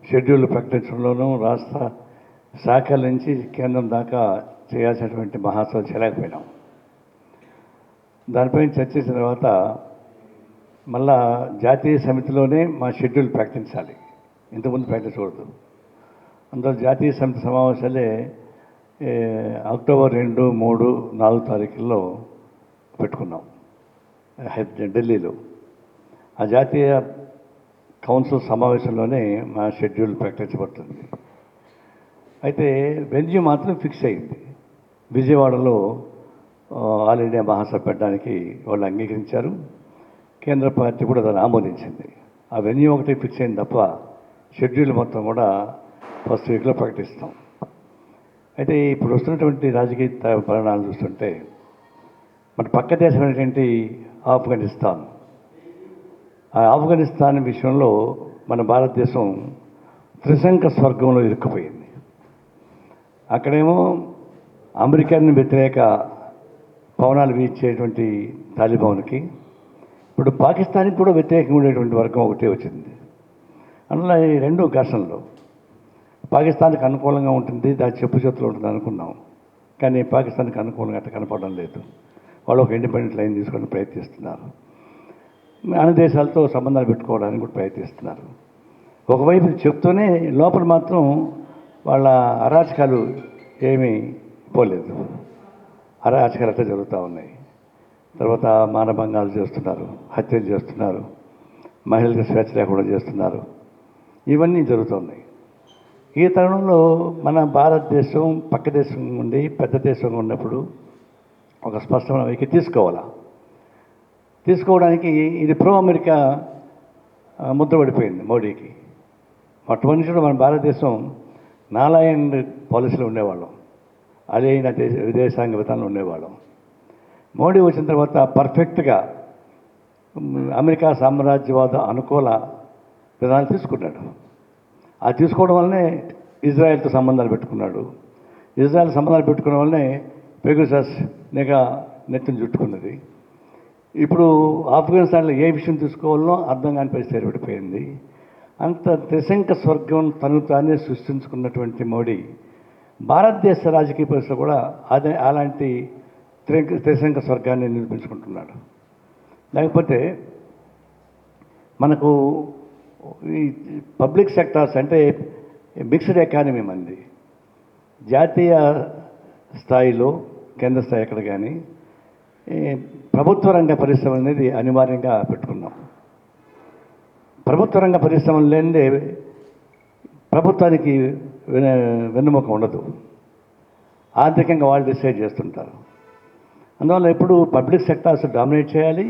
Schedule ప్రకటించడంలోనూ రాష్ట్ర శాఖల నుంచి కేంద్రం దాకా చేయాల్సినటువంటి మహాసభ చేయలేకపోయినాం. దానిపై చర్చించిన తర్వాత మళ్ళా జాతీయ సమితిలోనే మా షెడ్యూల్ ప్రకటించాలి, ఇంతకుముందు ప్రకటించకూడదు. అందులో జాతీయ సమితి సమావేశాలే అక్టోబర్ 2, 3, 4 తారీఖుల్లో పెట్టుకున్నాం ఢిల్లీలో. ఆ జాతీయ కౌన్సిల్ సమావేశంలోనే మా షెడ్యూల్ ప్రకటించబడుతుంది. అయితే వెన్యూ మాత్రం ఫిక్స్ అయింది. విజయవాడలో ఆల్ ఇండియా మహాసభ పెట్టడానికి వాళ్ళు అంగీకరించారు. కేంద్ర పార్టీ కూడా దాన్ని ఆమోదించింది. ఆ వెన్యూ ఒకటి ఫిక్స్ అయింది తప్ప షెడ్యూల్ మొత్తం కూడా ఫస్ట్ వీక్లో ప్రకటిస్తాం. అయితే ఇప్పుడు వస్తున్నటువంటి రాజకీయ పరిణామాలు చూస్తుంటే మన పక్క దేశం ఏంటంటే ఆఫ్ఘనిస్తాన్. ఆ ఆఫ్ఘనిస్తాన్ విషయంలో మన భారతదేశం త్రిశంక స్వర్గంలో ఇరుక్కుపోయింది. అక్కడేమో అమెరికన్ వ్యతిరేక పవనాలు వీచేటువంటి తాలిబాన్కి, ఇప్పుడు పాకిస్తాన్కి కూడా వ్యతిరేకంగా ఉండేటువంటి వర్గం ఒకటే వచ్చింది. అందులో ఈ రెండు ఘర్షణలు పాకిస్తాన్కి అనుకూలంగా ఉంటుంది, దాని చెప్పు చేతులు ఉంటుంది అనుకున్నాం. కానీ పాకిస్తాన్కి అనుకూలంగా అట్లా కనపడడం లేదు. వాళ్ళు ఒక ఇండిపెండెంట్ లైన్ తీసుకొని ప్రయత్నిస్తున్నారు. అన్ని దేశాలతో సంబంధాలు పెట్టుకోవడానికి కూడా ప్రయత్నిస్తున్నారు. ఒకవైపు చెప్తూనే లోపల మాత్రం వాళ్ళ అరాచకాలు ఏమీ పోలేదు. అరాచకాలు అట్లా జరుగుతూ ఉన్నాయి. తర్వాత మానభంగాలు చేస్తున్నారు, హత్యలు చేస్తున్నారు, మహిళలకు స్వేచ్ఛ లేకుండా చేస్తున్నారు. ఇవన్నీ జరుగుతున్నాయి. ఈ తరుణంలో మన భారతదేశం పక్క దేశం ఉండి పెద్ద దేశంగా ఉన్నప్పుడు ఒక స్పష్టమైన వైఖరి తీసుకోవడానికి ఇది ప్రో అమెరికా ముద్ర పడిపోయింది మోడీకి. మొట్టమొదటి మన భారతదేశం నాలాయన్ పాలసీలో ఉండేవాళ్ళం, అదైన విదేశాంగ విధానంలో ఉండేవాళ్ళం. మోడీ వచ్చిన తర్వాత పర్ఫెక్ట్గా అమెరికా సామ్రాజ్యవాద అనుకూల విధానాలు తీసుకున్నాడు. ఆ తీసుకోవడం వల్లనే ఇజ్రాయెల్తో సంబంధాలు పెట్టుకున్నాడు. ఇజ్రాయెల్ సంబంధాలు పెట్టుకోవడం వల్లనే పెగసస్ నిఘా నెత్తిని చుట్టుకున్నది. ఇప్పుడు ఆఫ్ఘనిస్తాన్లో ఏ విషయం తీసుకోవాలనో అర్థం కాని పరిస్థితి ఏర్పడిపోయింది. అంత త్రిశంక స్వర్గం తను తానే సృష్టించుకున్నటువంటి మోడీ భారతదేశ రాజకీయ పరిస్థితులు కూడా అలాంటి త్రిశంక స్వర్గాన్ని నిర్మించుకుంటున్నాడు. లేకపోతే మనకు ఈ పబ్లిక్ సెక్టార్స్ అంటే మిక్స్డ్ ఎకానమీ మంది. జాతీయ స్థాయిలో కేంద్ర స్థాయి ఎక్కడ కానీ ప్రభుత్వ రంగ పరిశ్రమ అనేది అనివార్యంగా పెట్టుకున్నాం. ప్రభుత్వ రంగ పరిశ్రమలు లేనిదే ప్రభుత్వానికి వెన్నుముక ఉండదు. ఆర్థికంగా వాళ్ళు డిసైడ్ చేస్తుంటారు. అందువల్ల ఎప్పుడు పబ్లిక్ సెక్టార్స్ డామినేట్ చేయాలి,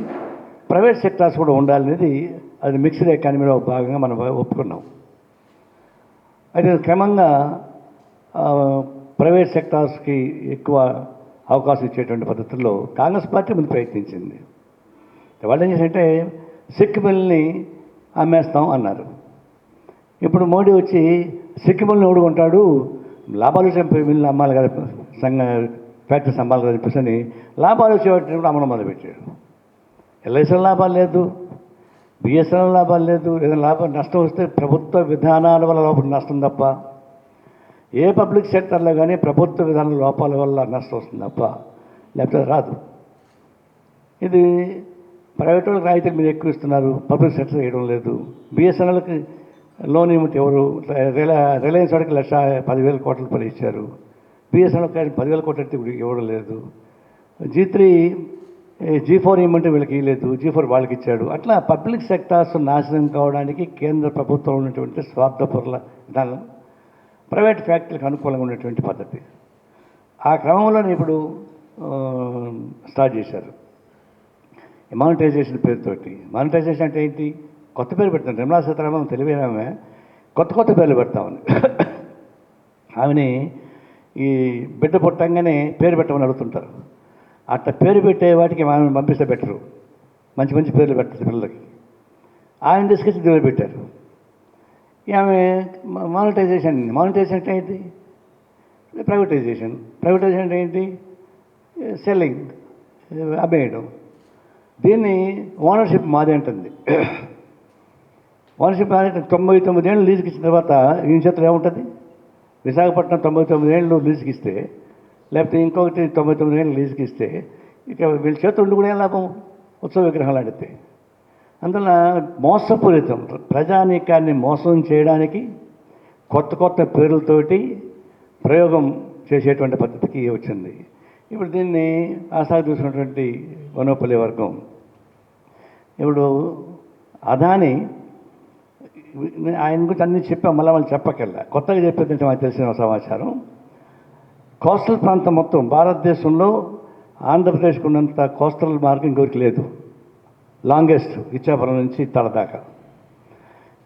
ప్రైవేట్ సెక్టార్స్ కూడా ఉండాలనేది అది మిక్స్డ్ ఎకానమీలో భాగంగా మనం ఒప్పుకున్నాం. అయితే క్రమంగా ప్రైవేట్ సెక్టార్స్కి ఎక్కువ అవకాశం ఇచ్చేటువంటి పద్ధతుల్లో కాంగ్రెస్ పార్టీ ముందు ప్రయత్నించింది. వాళ్ళు ఏం చేశారంటే సిక్ మిల్ని అమ్మేస్తాం అన్నారు. ఇప్పుడు మోడీ వచ్చి సిక్ మిల్ని ఓడుకుంటాడు, లాభాలు వచ్చే మిల్లు అమ్మాలి కదా, ఫ్యాక్టరీస్ అమ్మాలి కదా చెప్పేసి లాభాలు వచ్చేటప్పుడు అమ్మడం మొదలుపెట్టాడు. ఎల్ఐసిలో లాభాలు లేదు, బిఎస్ఎన్ఎల్ లాభాలు లేదు. ఏదైనా నష్టం వస్తే ప్రభుత్వ విధానాల వల్ల లోపల నష్టం తప్ప, ఏ పబ్లిక్ సెక్టర్లో కానీ ప్రభుత్వ విధానాల లోపాల వల్ల నష్టం వస్తుంది తప్ప లేకపోతే రాదు. ఇది ప్రైవేట్ వాళ్ళకి రాయితీలు మీరు ఎక్కువ ఇస్తున్నారు, పబ్లిక్ సెక్టర్ వేయడం లేదు. బిఎస్ఎన్ఎల్కి లోన్ ఏమిటి ఎవరు, రిలయన్స్ వాడికి 10,000 కోట్ల రూపాయలు ఇచ్చారు. బిఎస్ఎన్ఎల్కి 10,000 కోట్ల ఇవ్వడం లేదు. G4 ఇవ్వమంటే వీళ్ళకి ఇవ్వలేదు, G4 వాళ్ళకి ఇచ్చాడు. అట్లా పబ్లిక్ సెక్టార్స్ నాశనం కావడానికి కేంద్ర ప్రభుత్వం ఉన్నటువంటి స్వార్థపరుల విధానం ప్రైవేట్ ఫ్యాక్టరీలకు అనుకూలంగా ఉన్నటువంటి పద్ధతి. ఆ క్రమంలోనే ఇప్పుడు స్టార్ట్ చేశారు మానిటైజేషన్ పేరుతోటి. మానిటైజేషన్ అంటే ఏంటి? కొత్త పేరు పెడతాను. నిర్మలా సీతారామన్ తెలివైనామే కొత్త పేర్లు పెడతామని ఆమెని ఈ బిడ్డ పుట్టంగానే పేరు పెట్టమని అడుగుతుంటారు. అట్లా పేరు పెట్టే వాటికి మనం పంపిస్తే బెటరు. మంచి పేర్లు పెట్టారు పిల్లలకి. ఆయన తీసుకొచ్చి దేవుడు పెట్టారు. ఆమె మానిటైజేషన్ అంటే ఏంటి? ప్రైవేటైజేషన్ అంటే ఏంటి? సెల్లింగ్, అమ్మేయడం. దీన్ని ఓనర్షిప్ మాది అంటుంది. ఓనర్షిప్ 99 ఏళ్ళు లీజుకి ఇచ్చిన తర్వాత ఈయన చేతిలో ఏముంటుంది? విశాఖపట్నం 99 ఏళ్ళు లీజుకి ఇస్తే, లేకపోతే ఇంకొకటి 99 ఏళ్ళు లీజుకి ఇస్తే, ఇక వీళ్ళ చేతులు ఉండి కూడా ఏం లాభం? ఉత్సవ విగ్రహాలు ఆడితే. అందువల్ల మోసపూరితం, ప్రజానీకాన్ని మోసం చేయడానికి కొత్త కొత్త పేర్లతోటి ప్రయోగం చేసేటువంటి పద్ధతికి వచ్చింది. ఇప్పుడు దీన్ని ఆసక్తి చూసినటువంటి వనోపల్లి వర్గం, ఇప్పుడు అదాని ఆయన గురించి అన్నీ చెప్పాం, మళ్ళీ వాళ్ళు చెప్పకెళ్ళా. కొత్తగా చెప్పేదంటే మాకు తెలిసిన సమాచారం, కోస్టల్ ప్రాంతం మొత్తం భారతదేశంలో ఆంధ్రప్రదేశ్కు ఉన్నంత కోస్టల్ మార్గం ఇంకొకరికి లేదు. లాంగెస్ట్ ఇచ్చాపురం నుంచి తలదాకా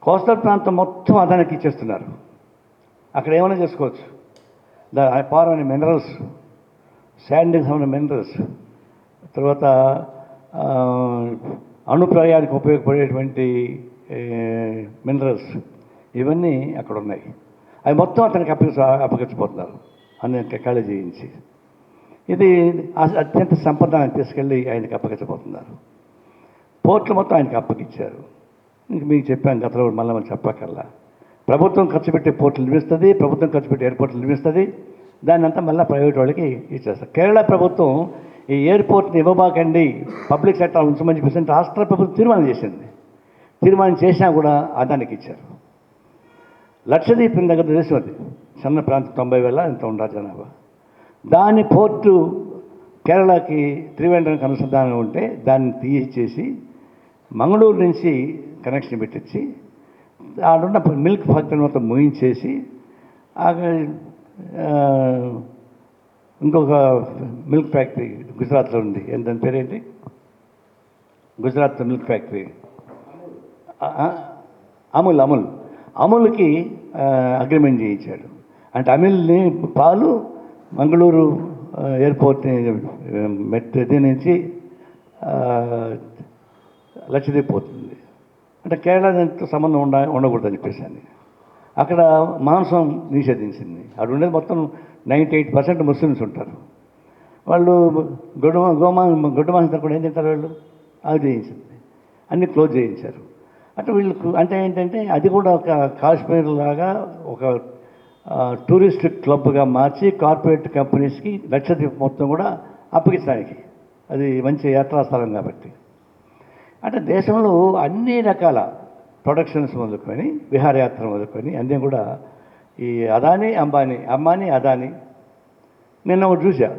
కోస్టల్ ప్రాంతం మొత్తం అదానికి ఇచ్చేస్తున్నారు. అక్కడ ఏమైనా చేసుకోవచ్చు. పవర్ అనే మినరల్స్, శాండ్కి సంబంధించిన మినరల్స్, తర్వాత అణుప్రయానికి ఉపయోగపడేటువంటి మినరల్స్, ఇవన్నీ అక్కడ ఉన్నాయి. అవి మొత్తం అతనికి అప్పగించబోతున్నారు అన్ని ఖాళీ చేయించి. ఇది అత్యంత సంపదాన్ని తీసుకెళ్ళి ఆయనకి అప్పగించబోతున్నారు. పోర్ట్లు మొత్తం ఆయనకి అప్పగించారు. ఇంక మీకు చెప్పాను గతంలో, మళ్ళీ మనం చెప్పకల్లా. ప్రభుత్వం ఖర్చు పెట్టే పోర్టులు నిర్మిస్తుంది, ప్రభుత్వం ఖర్చు పెట్టే ఎయిర్పోర్ట్లు నిర్మిస్తుంది, దాన్ని అంతా మళ్ళీ ప్రైవేట్ వాళ్ళకి ఇచ్చేస్తారు. కేరళ ప్రభుత్వం ఈ ఎయిర్పోర్ట్ని ఇవ్వబాకండి, పబ్లిక్ సెక్టర్ ఉంచమని చెప్పేసి రాష్ట్ర ప్రభుత్వం తీర్మానం చేసింది. తీర్మానం చేసినా కూడా అదానికి ఇచ్చారు. లక్షద్వీప్ దగ్గర దేశం అది, చిన్న ప్రాంతం, 90,000 ఎంత ఉండాలి జనాభా. దాని పోర్టు కేరళకి త్రివేంద్రానికి అనుసంధానం ఉంటే దాన్ని తీసేసి మంగళూరు నుంచి కనెక్షన్ పెట్టించి ఆడున్న మిల్క్ ఫ్యాక్టరీ మొత్తం ముగించేసి ఇంకొక మిల్క్ ఫ్యాక్టరీ గుజరాత్లో ఉంది, దాని పేరేంటి, గుజరాత్ మిల్క్ ఫ్యాక్టరీ, అమూల్కి అగ్రిమెంట్ చేయించాడు. అంటే అమూల్ని పాలు మంగళూరు ఎయిర్పోర్ట్ మెట్రో నుంచి లక్షద్వీప్ పోతుంది. అంటే కేరళతో సంబంధం ఉండకూడదని చెప్పేసి అని అక్కడ మాంసం నిషేధించింది. అక్కడ ఉండేది మొత్తం 98% ముస్లిమ్స్ ఉంటారు. వాళ్ళు గొడ్డు మాంసం కూడా ఏం తింటారు వాళ్ళు, అది చేయించింది. అన్నీ క్లోజ్ చేయించారు. అంటే వీళ్ళకు అంటే ఏంటంటే అది కూడా ఒక కాశ్మీర్ లాగా ఒక టూరిస్ట్ క్లబ్గా మార్చి కార్పొరేట్ కంపెనీస్కి లక్షద్వీప్ మొత్తం కూడా అప్పగించడానికి, అది మంచి యాత్రాస్థలం కాబట్టి. అంటే దేశంలో అన్ని రకాల ప్రొడక్షన్స్ మొదలుకొని విహారయాత్ర మొదలుకొని అన్నీ కూడా ఈ అంబానీ అదానీ. నిన్న ఒకటి చూసా,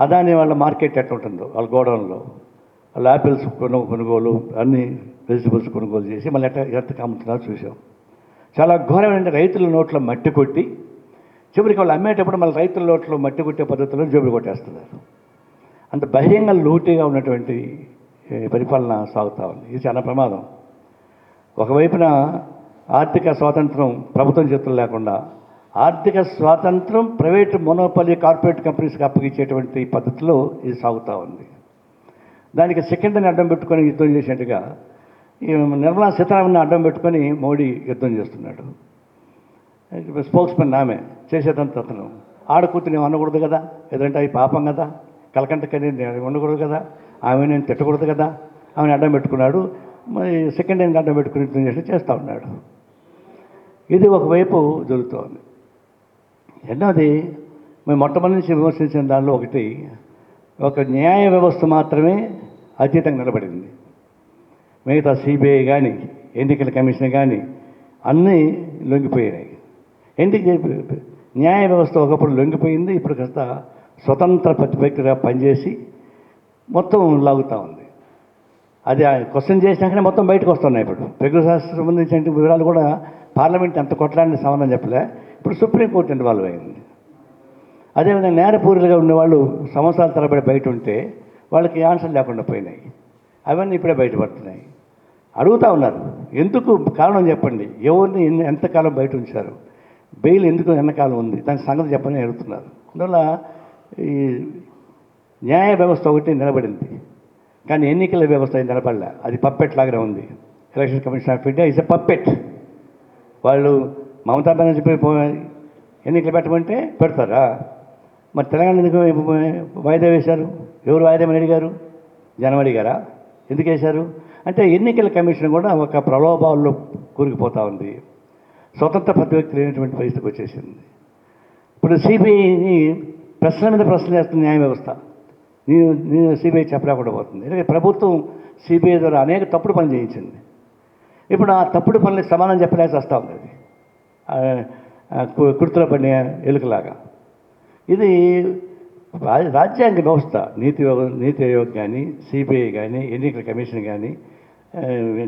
అదానీ వాళ్ళ మార్కెట్ ఎట్లా ఉంటుందో వాళ్ళ గోడౌన్లో, వాళ్ళ యాపిల్స్ కొనుగోలు, అన్ని వెజిటబుల్స్ కొనుగోలు చేసి మళ్ళీ ఎట్లా అమ్ముతున్నారో చూసాం. చాలా ఘోరమైన రైతుల నోట్లో మట్టి కొట్టి చివరికి వాళ్ళు అమ్మేటప్పుడు మళ్ళీ రైతుల నోట్లో మట్టి కొట్టే పద్ధతిలో జోబులు కొట్టేస్తున్నారు. అంత బహిరంగ లూటీగా ఉన్నటువంటి పరిపాలన సాగుతూ ఉంది. ఇది చాలా ప్రమాదం. ఒకవైపున ఆర్థిక స్వాతంత్రం ప్రభుత్వం చేతులు లేకుండా, ఆర్థిక స్వాతంత్రం ప్రైవేట్ మోనోపలి కార్పొరేట్ కంపెనీస్కి అప్పగించేటువంటి పద్ధతిలో ఇది సాగుతూ ఉంది. దానికి సెకండ్ని అడ్డం పెట్టుకొని యుద్ధం చేసినట్టుగా ఈ నిర్మలా సీతారామన్ని అడ్డం పెట్టుకొని మోడీ యుద్ధం చేస్తున్నాడు. స్పోక్స్మెన్ ఆమె చేసేదంత అతను ఆడకూతుని అనకూడదు కదా, ఏదంటే అవి పాపం కదా, కలకంటకని ఉండకూడదు కదా, ఆమె నేను తిట్టకూడదు కదా, ఆమెను అడ్డం పెట్టుకున్నాడు. మరి సెకండ్ హ్యాండ్ అడ్డం పెట్టుకుని యుద్ధం చేస్తూ ఉన్నాడు. ఇది ఒకవైపు జరుగుతోంది. రెండవది, మేము మొట్టమొదటి నుంచి విమర్శించిన దానిలో ఒకటి, ఒక న్యాయ వ్యవస్థ మాత్రమే అతీతంగా నిలబడింది. మిగతా సిబిఐ కానీ ఎన్నికల కమిషన్ కానీ అన్నీ లొంగిపోయినాయి. న్యాయ వ్యవస్థ ఒకప్పుడు లొంగిపోయింది, ఇప్పుడు కాస్త స్వతంత్ర ప్రతిపక్షగా పనిచేసి మొత్తం లాగుతూ ఉంది. అది క్వశ్చన్ చేసినాకనే మొత్తం బయటకు వస్తున్నాయి. ఇప్పుడు ప్రకృతి శాస్త్రం సంబంధించిన వివరాలు కూడా పార్లమెంట్ ఎంత కొట్లాడిన సమాధానం చెప్పలే, ఇప్పుడు సుప్రీంకోర్టు ఇన్వాల్వ్ అయింది. అదేవిధంగా నేరపూరిలుగా ఉండేవాళ్ళు సంవత్సరాల తరబడి బయట ఉంటే వాళ్ళకి ఆన్సర్ లేకుండా పోయినాయి. అవన్నీ ఇప్పుడే బయటపడుతున్నాయి. అడుగుతూ ఉన్నారు, ఎందుకు కారణం చెప్పండి, ఎవరిని ఎంతకాలం బయట ఉంచారు, బెయిల్ ఎందుకు ఎంతకాలం ఉంది, దానికి సంగతి చెప్పని అడుగుతున్నారు. అందువల్ల ఈ న్యాయ వ్యవస్థ ఒకటి నిలబడింది, కానీ ఎన్నికల వ్యవస్థ నిలబడలే. అది పప్పెట్ లాగానే ఉంది. Election commission of India is a puppet. వాళ్ళు మమతా బెనర్జీ ఎన్నికలు పెట్టమంటే పెడతారా? మరి తెలంగాణ ఎందుకు వాయిదా వేశారు? ఎవరు వాయిదా అని అడిగారు? జనం అడిగారా? ఎందుకు వేశారు? అంటే ఎన్నికల కమిషన్ కూడా ఒక ప్రలోభాల్లో కూరుకుపోతూ ఉంది. స్వతంత్ర ప్రతివ్యక్తి లేనటువంటి పరిస్థితికి వచ్చేసింది. ఇప్పుడు సిబిఐని ప్రశ్న మీద ప్రశ్న చేస్తుంది న్యాయ వ్యవస్థ. నేను సిబిఐ చెప్పలేకుండా పోతుంది. ఎందుకంటే ప్రభుత్వం సిబిఐ ద్వారా అనేక తప్పుడు పనులు చేయించింది. ఇప్పుడు ఆ తప్పుడు పనులకు సమాధానం చెప్పలేక వస్తూ ఉంది. అది కుర్తుల పడిన ఎలుకలాగా. ఇది రాజ్యాంగ వ్యవస్థ, నీతి ఆయోగ్ కానీ, సిబిఐ కానీ, ఎన్నికల కమిషన్ కానీ,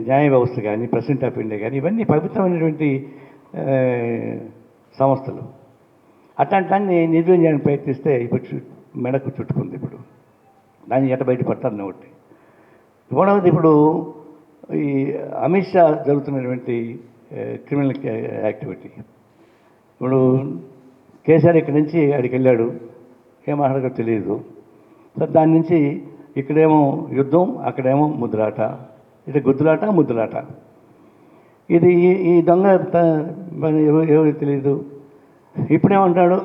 న్యాయ వ్యవస్థ కానీ, ప్రెసిడెంట్ ఆఫ్ ఇండియా కానీ, ఇవన్నీ పవిత్రమైనటువంటి సంస్థలు. అట్లాంటి దాన్ని నిర్వహణ చేయడానికి ప్రయత్నిస్తే ఇప్పుడు మెడకు చుట్టుకుంది. ఇప్పుడు దాన్ని ఎట బయటపడతారని ఒకటి. మూడవది, ఇప్పుడు ఈ అమిత్ షా జరుగుతున్నటువంటి క్రిమినల్ యాక్టివిటీ. ఇప్పుడు కేసీఆర్ ఇక్కడి నుంచి అక్కడికి వెళ్ళాడు, ఏం మాట్లాడో తెలియదు. సో దాని నుంచి ఇక్కడేమో యుద్ధం, అక్కడేమో ముద్దులాట, ఇది గుద్దులాట ముద్దులాట. ఇది ఈ దొంగ ఎవరికి తెలియదు. ఇప్పుడేమంటాడు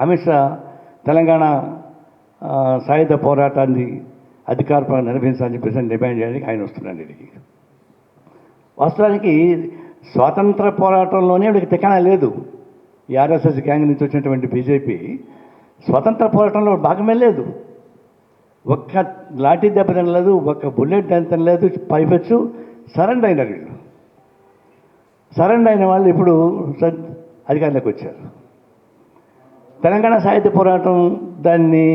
అమిత్ షా, తెలంగాణ సాయుధ పోరాటాన్ని అధికారపరంగా నిర్వహించాలని చెప్పేసి డిమాండ్ చేయడానికి ఆయన వస్తున్నాడు. వీడికి వాస్తవానికి స్వాతంత్ర పోరాటంలోనే వీడికి తికాణా లేదు. ఈ ఆర్ఎస్ఎస్ గ్యాంగ్ నుంచి వచ్చినటువంటి బీజేపీ స్వతంత్ర పోరాటంలో భాగమే లేదు. ఒక్క లాఠీ దెబ్బ తినలేదు, ఒక్క బుల్లెట్ తినలేదు. పైపెచ్చు సరెండర్ అయినారు వీళ్ళు. సరెండర్ అయిన వాళ్ళు ఇప్పుడు అధికారంలోకి వచ్చారు. తెలంగాణ సాహిత్య పోరాటం దాన్ని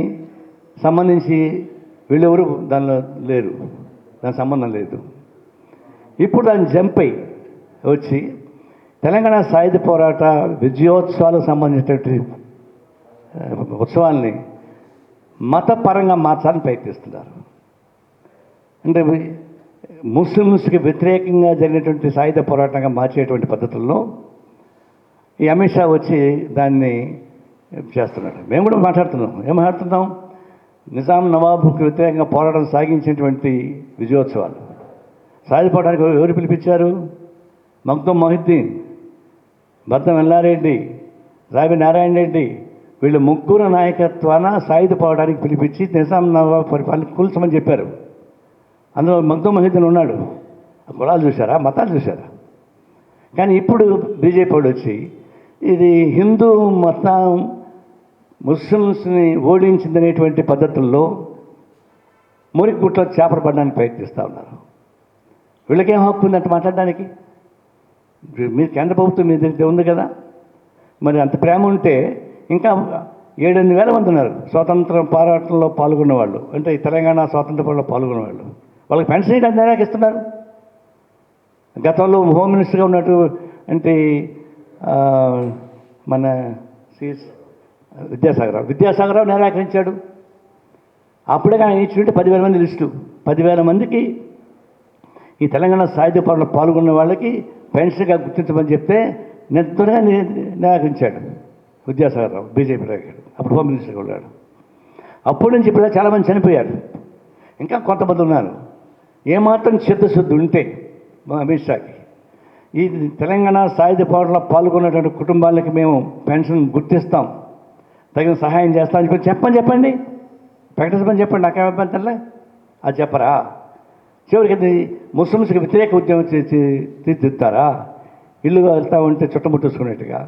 సంబంధించి వీళ్ళెవరు దానిలో లేరు, దాని సంబంధం లేదు. ఇప్పుడు దాన్ని జంప్ అయి వచ్చి తెలంగాణ సాయుధ పోరాట విజయోత్సవాలకు సంబంధించినటువంటి ఉత్సవాల్ని మతపరంగా మార్చాలని ప్రయత్నిస్తున్నారు. అంటే ముస్లిమ్స్కి వ్యతిరేకంగా జరిగినటువంటి సాయుధ పోరాటంగా మార్చేటువంటి పద్ధతుల్లో ఈ అమిత్ షా వచ్చి దాన్ని చేస్తున్నాడు. మేము కూడా మాట్లాడుతున్నాం. ఏం మాట్లాడుతున్నాం? నిజాం నవాబుకి వ్యతిరేకంగా పోరాటం సాగించినటువంటి విజయోత్సవాలు. సాయుధ పోరాటానికి ఎవరు పిలిపించారు? మగ్దుమ్ మొహిద్దీన్, బద్దం ఎల్లారెడ్డి, రావి నారాయణ రెడ్డి, వీళ్ళు ముగ్గురు నాయకత్వాన సాయుధ పోరాటానికి పిలిపించి నిజాం నవాబు పరిపాలన కూల్చమని చెప్పారు. అందులో మగ్దుమ్ మొహిద్దీన్ ఉన్నాడు. కులాలు చూశారా, మతాలు చూశారా? కానీ ఇప్పుడు బీజేపీ వాడు వచ్చి ఇది హిందూ మతం ముస్లిమ్స్ని ఓడించిందనేటువంటి పద్ధతుల్లో మురికి గుట్లో చేపలు పడడానికి ప్రయత్నిస్తూ ఉన్నారు. వీళ్ళకేం హక్కు ఉందంటే మాట్లాడడానికి? మీరు కేంద్ర ప్రభుత్వం మీ దగ్గర ఉంది కదా, మరి అంత ప్రేమ ఉంటే ఇంకా 7-8 వేల మంది ఉన్నారు స్వాతంత్ర పోరాటంలో పాల్గొన్న వాళ్ళు. అంటే ఈ తెలంగాణ స్వాతంత్ర పోరాటంలో పాల్గొన్న వాళ్ళు. వాళ్ళకి పెన్షన్ ఏంటి అంత ఇస్తున్నారు. గతంలో హోమ్ మినిస్టర్గా ఉన్నట్టు అంటే మన విద్యాసాగరరావు నిరాకరించాడు. అప్పుడే ఆయన ఇచ్చింటే 10,000 మంది లిస్టు. 10,000 మందికి ఈ తెలంగాణ సాయుధ పోరాటంలో పాల్గొన్న వాళ్ళకి పెన్షన్గా గుర్తించమని చెప్తే నెత్తగా నిరాకరించాడు విద్యాసాగరరావు, బీజేపీ నాయకుడు. అప్పుడు హోమ్ మినిస్టర్గా ఉన్నాడు. అప్పటి నుంచి ఇప్పుడు చాలామంది చనిపోయారు. ఇంకా కొంతమంది ఉన్నారు. ఏమాత్రం చిత్తశుద్ధి ఉంటే మా అమిత్ షాకి ఈ తెలంగాణ సాయుధ పోరాటంలో పాల్గొన్నటువంటి కుటుంబాలకి మేము పెన్షన్ గుర్తిస్తాం, తగిన సహాయం చేస్తామని చెప్పండి, ప్రకటించమని చెప్పండి. నాకేం అభ్యంతరంలే. అది చెప్పరా? చివరికి అది ముస్లిమ్స్కి వ్యతిరేక ఉద్యమం తీర్చిదిద్దుతారా? ఇల్లు వెళ్తా ఉంటే చుట్టముట్టేసుకున్నట్టుగా.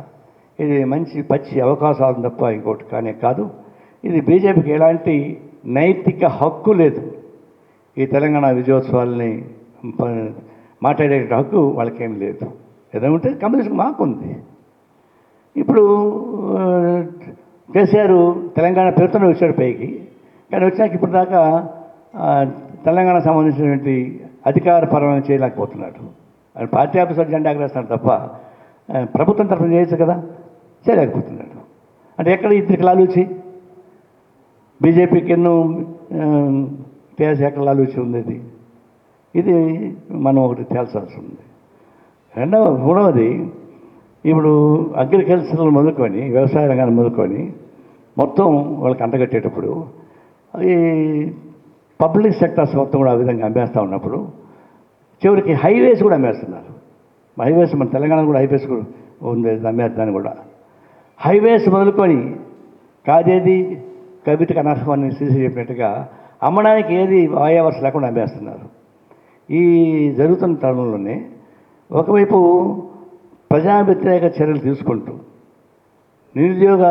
ఇది మంచి పచ్చి అవకాశాలు తప్ప ఇంకోటి కానీ కాదు. ఇది బీజేపీకి ఎలాంటి నైతిక హక్కు లేదు. ఈ తెలంగాణ విజయోత్సవాలని మాట్లాడే హక్కు వాళ్ళకేం లేదు. ఏదంటే కమ్యూనిస్ట్ మాకుంది. ఇప్పుడు కేసీఆర్ తెలంగాణ పేరుతోనే వచ్చాడు పైకి. కానీ వచ్చినాక ఇప్పుడు దాకా తెలంగాణ సంబంధించినటువంటి అధికారపరమైన చేయలేకపోతున్నాడు. ఆయన పార్టీ ఆఫీసర్ జెండా ఎగరేస్తాడు తప్ప ప్రభుత్వం తరఫున చేయొచ్చు కదా, చేయలేకపోతున్నాడు. అంటే ఎక్కడ ఇద్దరికి లాలూచి? బీజేపీకి ఎన్నో టీఆర్ఎస్ ఎక్కడ లాలూచి ఉంది? ఇది మనం ఒకటి తేల్చాల్సి ఉంది. మూడవది, ఇప్పుడు అగ్రికల్చర్ మొదలుకొని వ్యవసాయ రంగాన్ని మొదలుకొని మొత్తం వాళ్ళకి అంటగట్టేటప్పుడు ఈ పబ్లిక్ సెక్టర్స్ మొత్తం కూడా ఆ విధంగా అమ్మేస్తూ ఉన్నప్పుడు చివరికి హైవేస్ కూడా అమ్మేస్తున్నారు. హైవేస్ మన తెలంగాణ కూడా హైవేస్ కూడా ఉంది, అమ్మేస్తాను కూడా. హైవేస్ మొదలుకొని కాదేది కవితకు అనర్హం అని శ్రీశ్రీ చెప్పినట్టుగా అమ్మడానికి ఏది వాయావర్స్ లేకుండా అమ్మేస్తున్నారు. ఈ జరుగుతున్న తరుణంలోనే ఒకవైపు ప్రజా వ్యతిరేక చర్యలు తీసుకుంటూ నిరుద్యోగ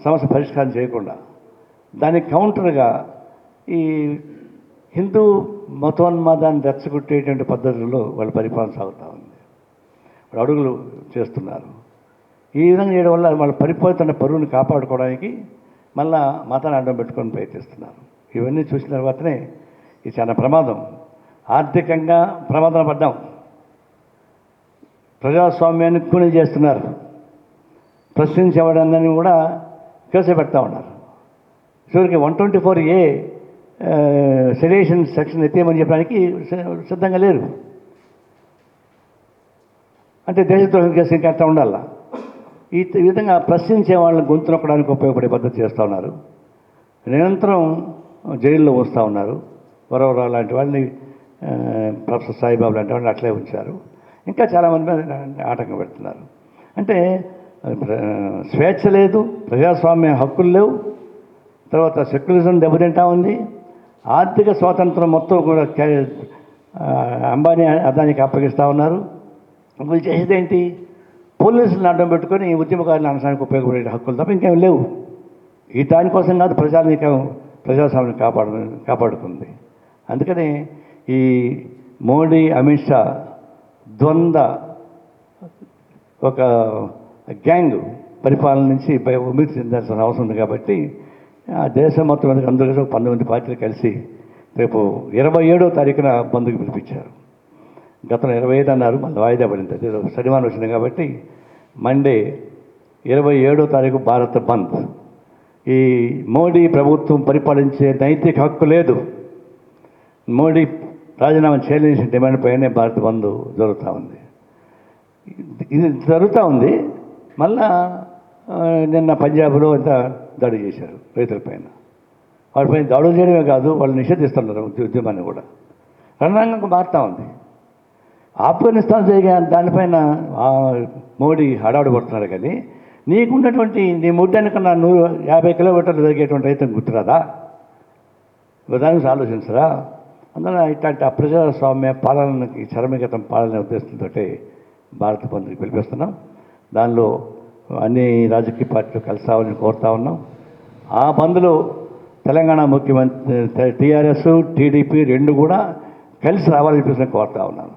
సమస్య పరిష్కారం చేయకుండా దానికి కౌంటర్గా ఈ హిందూ మతోన్మాదాన్ని రెచ్చగొట్టేటువంటి పద్ధతుల్లో వాళ్ళ పరిపాలన సాగుతూ ఉంది. వాళ్ళు అడుగులు చేస్తున్నారు. ఈ విధంగా చేయడం వల్ల వాళ్ళ పరిపాలితున్న పరువుని కాపాడుకోవడానికి మళ్ళా మతాన్ని అడ్డం పెట్టుకొని ప్రయత్నిస్తున్నారు. ఇవన్నీ చూసిన తర్వాతనే ఇది చాలా ప్రమాదం. ఆర్థికంగా ప్రమాదం పడ్డాం. ప్రజాస్వామ్యాన్ని కూని చేస్తున్నారు. ప్రశ్నించేవాడందరినీ కూడా కేసు పెడతా ఉన్నారు. చివరికి 124A సెడేషన్ సెక్షన్ ఎత్తేయమని చెప్పడానికి సిద్ధంగా లేరు. అంటే దేశద్రోహం కేసు ఇంకా అట్లా ఉండాలా. ఈ విధంగా ప్రశ్నించే వాళ్ళని గొంతు నొక్కడానికి ఉపయోగపడే పద్ధతి చేస్తూ ఉన్నారు. నిరంతరం జైల్లో వస్తూ ఉన్నారు. వరవరావు లాంటి వాళ్ళని, ప్రొఫెసర్ సాయిబాబు లాంటి వాళ్ళని అట్లే ఉంచారు. ఇంకా చాలామంది ఆటంకం పెడుతున్నారు. అంటే స్వేచ్ఛ లేదు, ప్రజాస్వామ్య హక్కులు లేవు, తర్వాత సెక్యులరిజం దెబ్బతింటా ఉంది. ఆర్థిక స్వాతంత్రం మొత్తం కూడా అంబానీ అదానికి అప్పగిస్తూ ఉన్నారు. వీళ్ళు చేసేదేంటి? పోలీసులను అడ్డం పెట్టుకొని ఉద్యమకారులను అనడానికి ఉపయోగపడే హక్కులు తప్ప ఇంకేం లేవు. ఈ దానికోసం కాదు ప్రజాస్వామ్యం కాపాడుకుంది. అందుకని ఈ మోడీ అమిత్ షా ద్వంద్వ ఒక గ్యాంగ్ పరిపాలన నుంచి విముక్తి చెందాల్సిన అవసరం ఉంది. కాబట్టి ఆ దేశం మొత్తం అందరూ 19 పార్టీలు కలిసి రేపు 27వ తారీఖున బంద్కి పిలిపించారు. గతంలో 25 అన్నారు, మళ్ళీ వాయిదా పడింది. అదే శనివారం వచ్చింది కాబట్టి మండే 27వ తారీఖు భారత్ బంద్. ఈ మోడీ ప్రభుత్వం పరిపాలించే నైతిక హక్కు లేదు. మోడీ రాజీనామా చేయలేని డిమాండ్ పైనే భారత్ బంద్ జరుగుతూ ఉంది. ఇది జరుగుతూ ఉంది. మళ్ళా నిన్న పంజాబ్లో ఇంత దాడి చేశారు రైతులపైన. వాళ్ళపైన దాడులు చేయడమే కాదు, వాళ్ళు నిషేధిస్తున్నారు ఉద్యమాన్ని కూడా. రణరంగంగా మారుతూ ఉంది. ఆఫ్ఘనిస్తాన్ జరిగే దానిపైన మోడీ హడావుడి పడుతున్నాడు. కానీ నీకున్నటువంటి నీ ముడ్డానికన్నా 150 కిలోమీటర్లు జరిగేటువంటి రైతుని గుర్తురాదా? దానికి ఆలోచించరా? అందువల్ల ఇట్లాంటి అప్రజాస్వామ్య పాలనకి చరమగతం పాలన ఉద్దేశంతో భారత బంద్కి పిలిపిస్తున్నాం. దానిలో అన్ని రాజకీయ పార్టీలు కలిసామని కోరుతా ఉన్నాం. ఆ బంద్లో తెలంగాణ ముఖ్యమంత్రి టీఆర్ఎస్, టీడీపీ రెండు కూడా కలిసి రావాలని కోరుతా ఉన్నాను.